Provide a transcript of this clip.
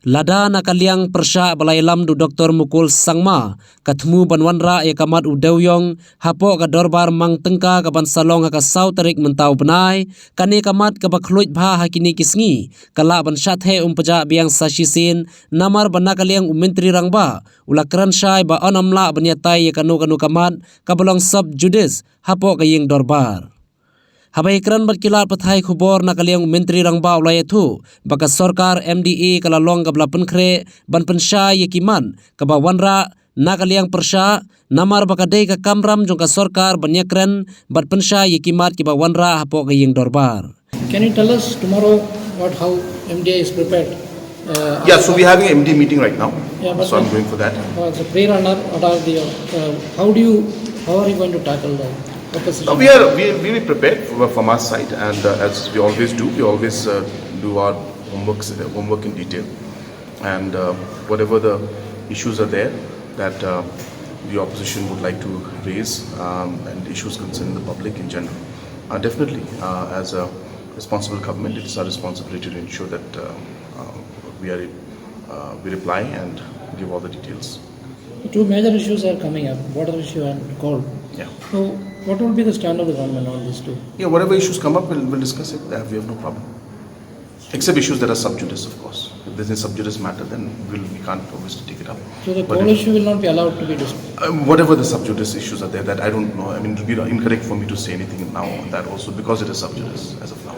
Lada nakaliang persya balai lam du Dr. Mukul Sangma katmu banwanra kamat u Dewiong hapo ka Dorbar mang tengka ka bansalong ka sau tarik mentau benai kani kamat ka Khluid bha Hakine ki Sngi kala ban Shah Theh Umpjah Biang sasisin namar banakaliang menteri rangba ulakran Shah ba onamla banyatai kanu kamat kabalong sub judice hapo ka ying Dorbar. Habai kran bat kilat pathai khubor nakaliang menteri rangba ulai thu baka sarkar MDA kala long kabla penkhre ban pensha yekiman kaba wanra nakaliang persha namar baka dei ka kamram jong ka sarkar banyakran bat pensha yekimat kiba wanra hapo ka ying Dorbar. Can you tell us tomorrow how MDA is prepared? So we're having an MD meeting right now. So I'm going for that. As a pre-runner, what are the how are you going to tackle the opposition? No, we are prepared from our side, and as we always do, we always do our homework in detail, and whatever the issues are there that the opposition would like to raise and issues concerning the public in general. Definitely, as a responsible government, it is our responsibility to ensure that we reply and give all the details. Two major issues are coming up: water issue and coal. Yeah. So, what will be the stand of the government on these two? Yeah, whatever issues come up, we'll discuss it. We have no problem. Except issues that are sub judice, of course. If there's a sub judice matter, then we can't obviously take it up. So the coal issue will not be allowed to be discussed? Whatever the sub judice issues are there, that I don't know. I mean, it would be incorrect for me to say anything now on that also, because it is sub judice as of now.